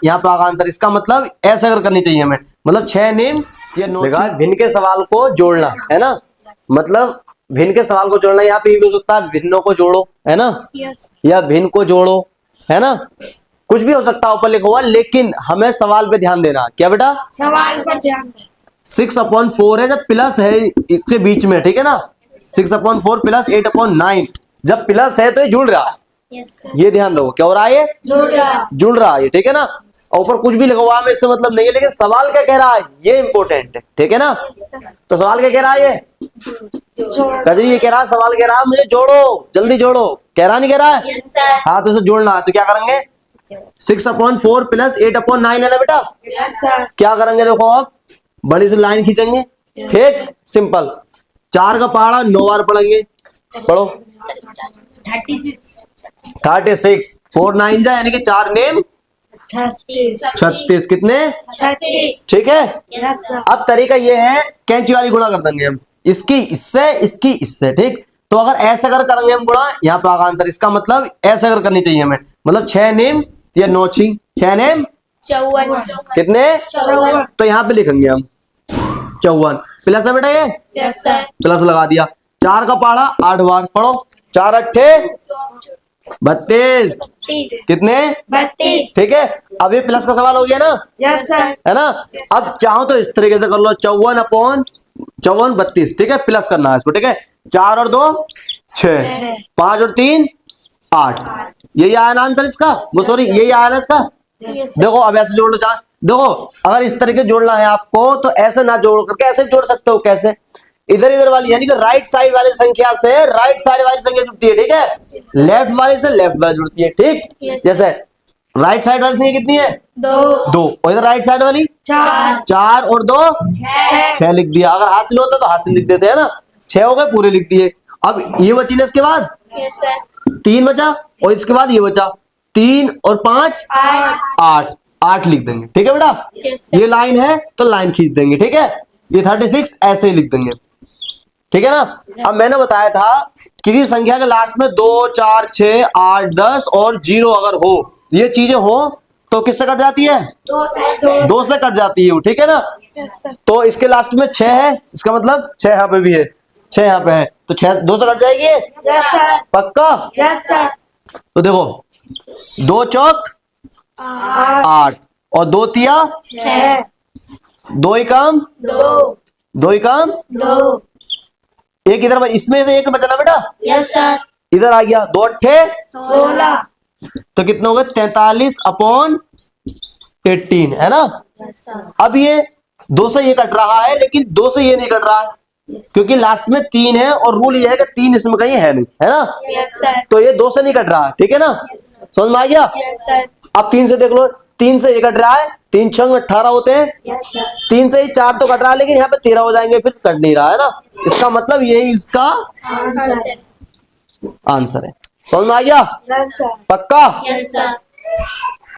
यहाँ पे आगा आंसर। इसका मतलब ऐसे अगर करनी चाहिए हमें, मतलब 6 नेम या 9 भिन्न के सवाल को जोड़ना है ना, मतलब भिन्न के सवाल को जोड़ना। यहाँ पे ये भी हो सकता है भिन्नों को जोड़ो, है ना, या भिन्न को जोड़ो, है ना, कुछ भी हो सकता है ऊपर लिखा हुआ, लेकिन हमें सवाल पे ध्यान देना। क्या बेटा? सवाल पर ध्यान दें। 6/4 है, जब प्लस है इसके बीच में, ठीक है ना, 6/4 प्लस 8/9, जब प्लस है तो ये जुड़ रहा है। ये ध्यान रखो, क्या हो रहा है? ये जुड़ रहा है, ठीक है ना। और ऊपर कुछ भी लिखा हुआ है इससे मतलब नहीं है, लेकिन सवाल क्या कह रहा है ये इंपॉर्टेंट है, ठीक है ना। तो सवाल क्या कह रहा है? ये कजरी ये कह रहा है, सवाल कह रहा है मुझे जोड़ो, जल्दी जोड़ो, कह रहा नहीं कह रहा है? हाँ, तो इसे जोड़ना है, तो क्या करेंगे? 6/4 प्लस 8/9 है ना बेटा। क्या करेंगे देखो, अब बड़ी सी लाइन खींचेंगे, ठीक, सिंपल। 4 का पहाड़ा 9 बार पढ़ेंगे, पढ़ो। 36 4 9 जा, यानी कि 4 नेम 36, कितने? 36, ठीक है। अब तरीका ये है, कैंची वाली गुणा कर देंगे हम, इसकी इससे, इसकी इससे, ठीक। तो अगर ऐसे अगर करेंगे हम गुणा, यहाँ पे आगा आंसर। इसका मतलब ऐसे अगर करनी चाहिए हमें, मतलब 6 नेम या 9 6 6 नेम 54, कितने? तो यहाँ पे लिखेंगे हम 54 प्लस है बेटा, ये प्लस लगा दिया। 4 का पहाड़ा 8 बार पढ़ो, 4 अट्ठे 32, कितने? 32, ठीक है। अब ये प्लस का सवाल हो गया ना, है ना। अब चाहो तो इस तरीके से कर लो, 54/54 32, ठीक है, प्लस करना है इसको, ठीक है। 4 और 2 6, 5 और 3 8, यही आया ना आंसर इसका, वो सॉरी यही आया ना इसका। देखो अब ऐसे जोड़ लो, देखो अगर इस तरीके जोड़ना है आपको तो ऐसे ना जोड़ करके ऐसे जोड़ सकते हो। कैसे? इधर इधर वाली, यानी कि राइट साइड वाली संख्या से राइट साइड वाली संख्या जुड़ती है, ठीक है, लेफ्ट वाली से लेफ्ट वाली जुड़ती है, ठीक। जैसे राइट साइड वाली संख्या कितनी है? 2, और इधर राइट साइड वाली 4 और 2 6 लिख दिया। अगर हासिल होता तो हासिल लिख देते हैं ना, 6 हो गए पूरे लिख दिए। अब ये बची ना, इसके बाद 3 बचा, और इसके बाद ये बचा 3 और 5 8 लिख देंगे, ठीक है बेटा। ये लाइन है तो लाइन खींच देंगे, ठीक है। ये 36 ऐसे ही लिख देंगे, ठीक है ना। अब मैंने बताया था किसी संख्या के लास्ट में 2 4 6 8 10 और 0 अगर हो, ये चीजें हो तो किससे कट जाती है? 2 से कट जाती है वो, ठीक है ना। तो इसके लास्ट में 6 है, इसका मतलब 6 यहाँ पे भी है, 6 यहाँ पे है, तो 6 2 से कट जाएगी, पक्का। तो देखो 2 चौक 8 और 2 तिया 2 ही काम 2 ही काम 2, एक इधर, इसमें से एक बचा ना बेटा, इधर आ गया 2 अट्ठे 16, तो कितना होगा? 43/18, है ना। अब ये 2 से ये कट रहा है, लेकिन 2 से ये नहीं कट रहा है, क्योंकि लास्ट में 3 है और रूल ये है कि 3 इसमें कहीं है नहीं, है ना। तो ये 2 से नहीं कट रहा है, ठीक है ना, समझ में आ गया। अब 3 से देख लो, 3 से ये कट रहा है, 3 6 18 होते हैं, 3 से ही 4 तो कट रहा है, लेकिन यहाँ पे 13 हो जाएंगे, फिर कट नहीं रहा है ना। इसका मतलब यही इसका आंसर है, समझ में आ गया, पक्का।